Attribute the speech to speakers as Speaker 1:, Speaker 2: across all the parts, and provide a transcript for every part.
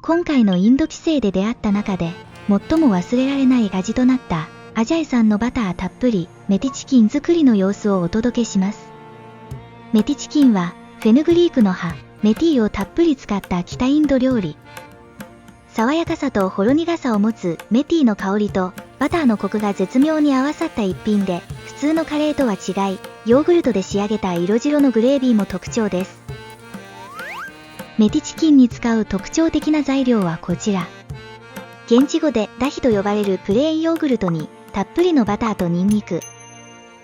Speaker 1: 今回のインド帰省で出会った中で最も忘れられない味となったアジャイさんのバターたっぷりメティチキン作りの様子をお届けします。メティチキンはフェヌグリークの葉メティをたっぷり使った北インド料理。爽やかさとほろ苦さを持つメティの香りとバターのコクが絶妙に合わさった一品で、普通のカレーとは違いヨーグルトで仕上げた色白のグレービーも特徴です。メティチキンに使う特徴的な材料はこちら。現地語でダヒと呼ばれるプレーンヨーグルトにたっぷりのバターとニンニク、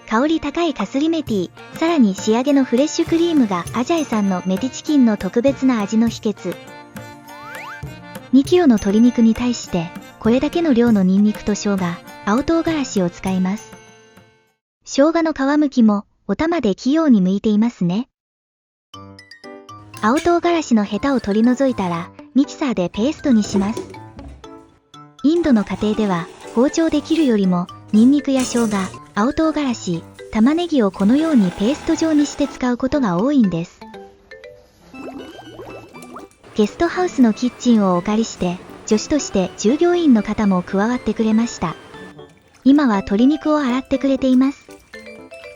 Speaker 1: 香り高いカスリメティ、さらに仕上げのフレッシュクリームがアジャイさんのメティチキンの特別な味の秘訣。2キロの鶏肉に対してこれだけの量のニンニクと生姜、青唐辛子を使います。生姜の皮むきもお玉で器用に剥いていますね。青唐辛子のヘタを取り除いたらミキサーでペーストにします。インドの家庭では包丁で切るよりもニンニクや生姜、青唐辛子、玉ねぎをこのようにペースト状にして使うことが多いんです。ゲストハウスのキッチンをお借りして助手として従業員の方も加わってくれました。今は鶏肉を洗ってくれています。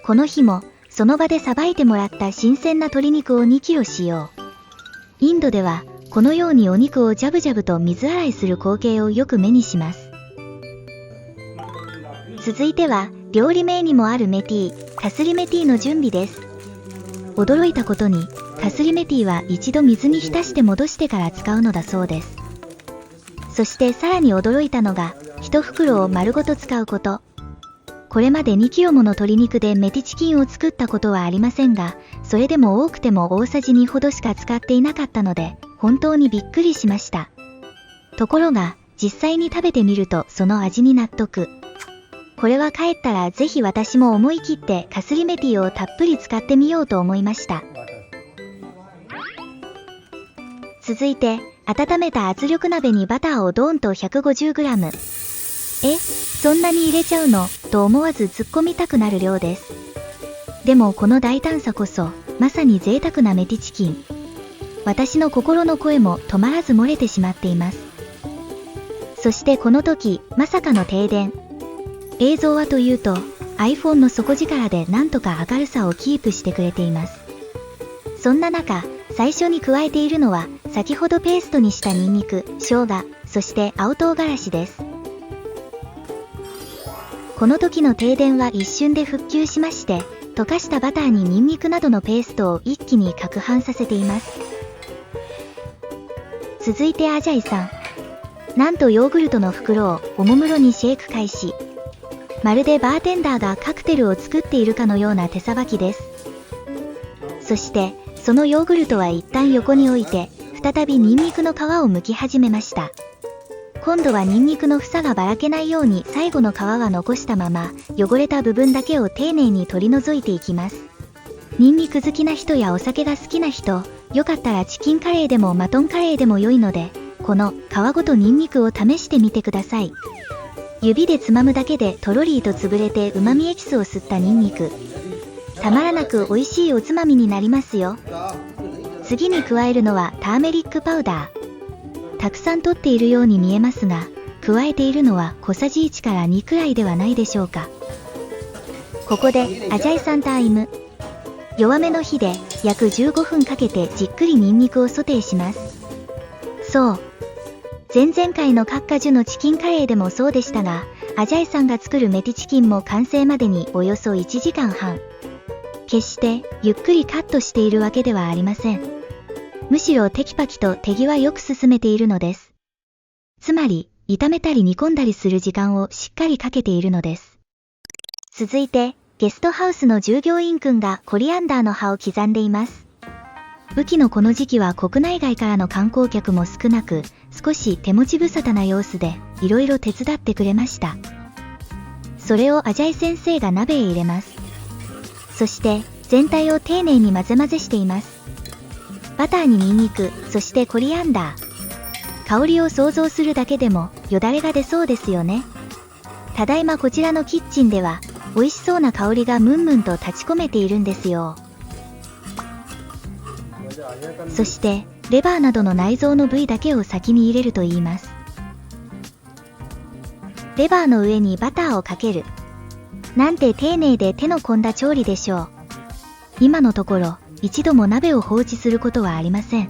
Speaker 1: この日もその場でさばいてもらった新鮮な鶏肉を2キロ使用。インドではこのようにお肉をジャブジャブと水洗いする光景をよく目にします。続いては料理名にもあるメティ、カスリメティの準備です。驚いたことにカスリメティは一度水に浸して戻してから使うのだそうです。そしてさらに驚いたのが1袋を丸ごと使うこと。これまで2キロもの鶏肉でメティチキンを作ったことはありませんが、それでも多くても大さじ2ほどしか使っていなかったので本当にびっくりしました。ところが実際に食べてみるとその味に納得。これは帰ったらぜひ私も思い切ってカスリメティをたっぷり使ってみようと思いました。続いて温めた圧力鍋にバターをドーンと 150g。そんなに入れちゃうのと思わず突っ込みたくなる量です。でもこの大胆さこそまさに贅沢なメティチキン。私の心の声も止まらず漏れてしまっています。そしてこの時まさかの停電。映像はというと iPhone の底力でなんとか明るさをキープしてくれています。そんな中最初に加えているのは先ほどペーストにしたニンニク、生姜、そして青唐辛子です。この時の停電は一瞬で復旧しまして、溶かしたバターにニンニクなどのペーストを一気に攪拌させています。続いてアジャイさん。なんとヨーグルトの袋をおもむろにシェイク開始。まるでバーテンダーがカクテルを作っているかのような手さばきです。そしてそのヨーグルトは一旦横に置いて、再びニンニクの皮を剥き始めました。今度はニンニクの房がばらけないように最後の皮は残したまま、汚れた部分だけを丁寧に取り除いていきます。ニンニク好きな人やお酒が好きな人、よかったらチキンカレーでもマトンカレーでも良いので、この皮ごとニンニクを試してみてください。指でつまむだけでとろりと潰れて旨味エキスを吸ったニンニク。たまらなく美味しいおつまみになりますよ。次に加えるのはターメリックパウダー。たくさん取っているように見えますが、加えているのは小さじ1から2くらいではないでしょうか。ここでアジャイさんタイム。弱めの火で約15分かけてじっくりニンニクをソテーします。そう。前々回のカッカジュのチキンカレーでもそうでしたが、アジャイさんが作るメティチキンも完成までにおよそ1時間半。決してゆっくりカットしているわけではありません。むしろテキパキと手際よく進めているのです。つまり、炒めたり煮込んだりする時間をしっかりかけているのです。続いて、ゲストハウスの従業員くんがコリアンダーの葉を刻んでいます。雨季のこの時期は国内外からの観光客も少なく、少し手持ち無沙汰な様子で、いろいろ手伝ってくれました。それをアジャイ先生が鍋へ入れます。そして全体を丁寧に混ぜ混ぜしています。バターにニンニク、そしてコリアンダー。香りを想像するだけでもよだれが出そうですよね。ただいまこちらのキッチンでは美味しそうな香りがムンムンと立ち込めているんですよ。そしてレバーなどの内臓の部位だけを先に入れると言います。レバーの上にバターをかける。なんて丁寧で手の込んだ調理でしょう。今のところ、一度も鍋を放置することはありません。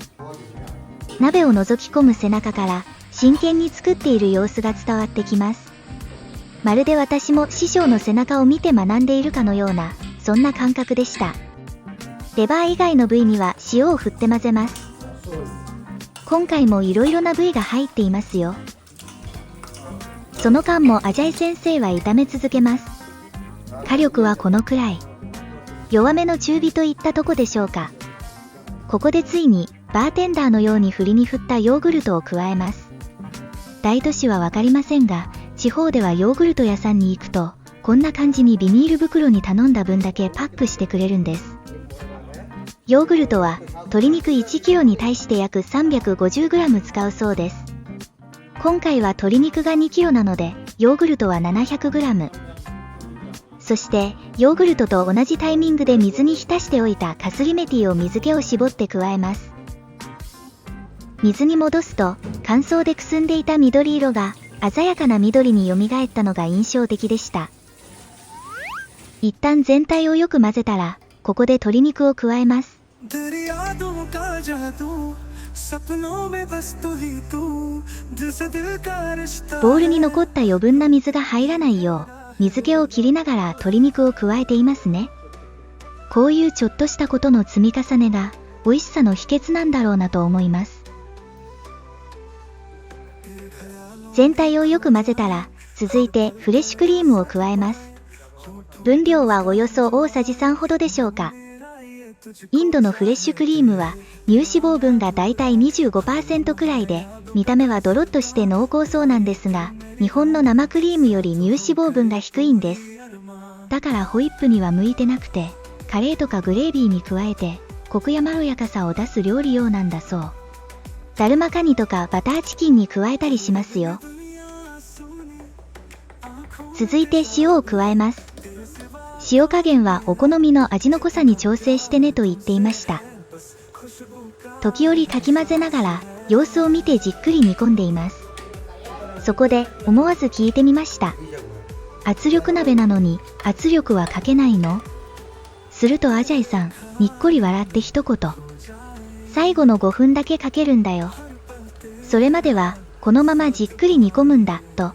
Speaker 1: 鍋を覗き込む背中から、真剣に作っている様子が伝わってきます。まるで私も師匠の背中を見て学んでいるかのような、そんな感覚でした。レバー以外の部位には塩を振って混ぜます。今回もいろいろな部位が入っていますよ。その間もアジャイ先生は炒め続けます。火力はこのくらい。弱めの中火といったとこでしょうか。ここでついに、バーテンダーのように振りに振ったヨーグルトを加えます。大都市はわかりませんが、地方ではヨーグルト屋さんに行くと、こんな感じにビニール袋に頼んだ分だけパックしてくれるんです。ヨーグルトは、鶏肉 1kg に対して約 350g 使うそうです。今回は鶏肉が 2kg なので、ヨーグルトは 700g。そして、ヨーグルトと同じタイミングで水に浸しておいたカスリメティを水気を絞って加えます。水に戻すと、乾燥でくすんでいた緑色が、鮮やかな緑に蘇ったのが印象的でした。一旦全体をよく混ぜたら、ここで鶏肉を加えます。ボウルに残った余分な水が入らないよう、水気を切りながら鶏肉を加えていますね。こういうちょっとしたことの積み重ねが、美味しさの秘訣なんだろうなと思います。全体をよく混ぜたら、続いてフレッシュクリームを加えます。分量はおよそ大さじ3ほどでしょうか。インドのフレッシュクリームは乳脂肪分がだいたい 25% くらいで、見た目はドロッとして濃厚そうなんですが、日本の生クリームより乳脂肪分が低いんです。だからホイップには向いてなくて、カレーとかグレービーに加えて、コクやまろやかさを出す料理用なんだそう。ダルマカニとかバターチキンに加えたりしますよ。続いて塩を加えます。塩加減はお好みの味の濃さに調整してねと言っていました。時折かき混ぜながら様子を見てじっくり煮込んでいます。そこで思わず聞いてみました。圧力鍋なのに圧力はかけないの？するとアジャイさん、にっこり笑って一言。最後の5分だけかけるんだよ。それまではこのままじっくり煮込むんだ、と。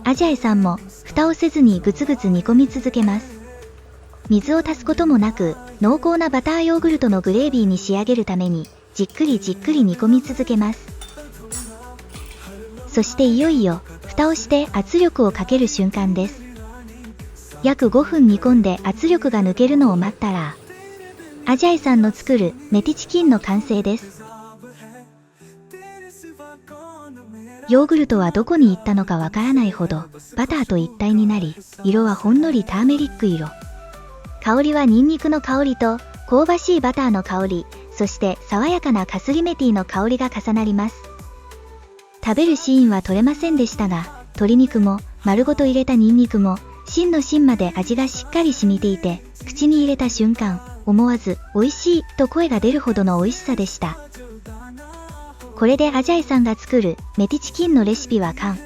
Speaker 1: アジャイさんも蓋をせずにぐつぐつ煮込み続けます。水を足すこともなく濃厚なバターヨーグルトのグレービーに仕上げるためにじっくりじっくり煮込み続けます。そしていよいよ蓋をして圧力をかける瞬間です。約5分煮込んで圧力が抜けるのを待ったら、アジャイさんの作るメティチキンの完成です。ヨーグルトはどこに行ったのかわからないほどバターと一体になり、色はほんのりターメリック色。香りはニンニクの香りと香ばしいバターの香り、そして爽やかなカスリメティの香りが重なります。食べるシーンは撮れませんでしたが、鶏肉も丸ごと入れたニンニクも芯の芯まで味がしっかり染みていて、口に入れた瞬間、思わず美味しいと声が出るほどの美味しさでした。これでアジャイさんが作るメティチキンのレシピは完。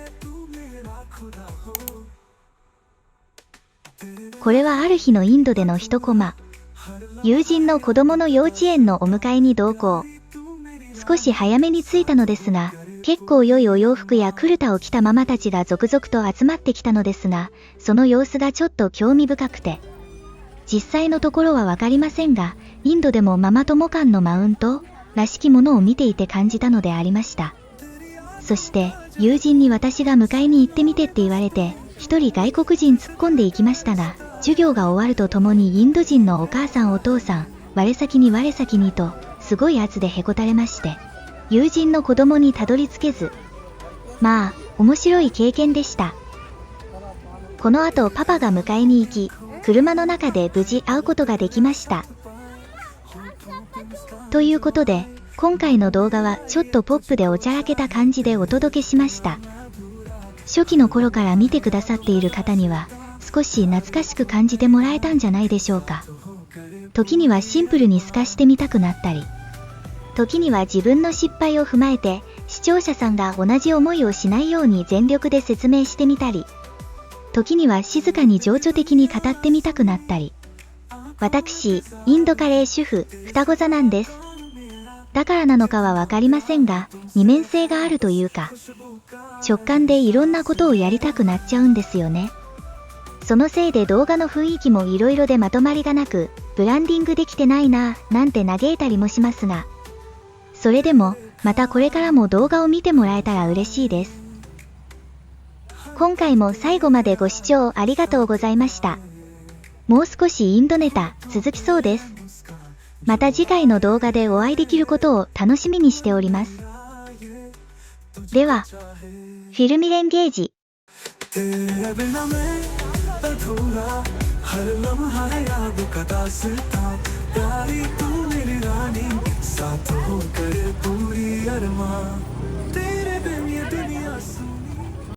Speaker 1: これはある日のインドでの一コマ。友人の子供の幼稚園のお迎えに同行。少し早めに着いたのですが、結構良いお洋服やクルタを着たママたちが続々と集まってきたのですが、その様子がちょっと興味深くて。実際のところはわかりませんが、インドでもママ友間のマウントらしきものを見ていて感じたのでありました。そして友人に私が迎えに行ってみてって言われて、一人外国人突っ込んでいきましたが、授業が終わるとともにインド人のお母さんお父さん、我先に我先にと、すごい圧でへこたれまして、友人の子供にたどり着けず、まあ、面白い経験でした。この後パパが迎えに行き、車の中で無事会うことができました。ということで、今回の動画はちょっとポップでおちゃらけた感じでお届けしました。初期の頃から見てくださっている方には、少し懐かしく感じてもらえたんじゃないでしょうか。時にはシンプルに透かしてみたくなったり、時には自分の失敗を踏まえて、視聴者さんが同じ思いをしないように全力で説明してみたり、時には静かに情緒的に語ってみたくなったり。私、インドカレー主婦、双子座なんです。だからなのかはわかりませんが、二面性があるというか、直感でいろんなことをやりたくなっちゃうんですよね。そのせいで動画の雰囲気もいろいろでまとまりがなく、ブランディングできてないなぁ、なんて嘆いたりもしますが、それでも、またこれからも動画を見てもらえたら嬉しいです。今回も最後までご視聴ありがとうございました。もう少しインドネタ続きそうです。また次回の動画でお会いできることを楽しみにしております。では、フィルミレンゲージ。
Speaker 2: साथ होकर पूरी अरमान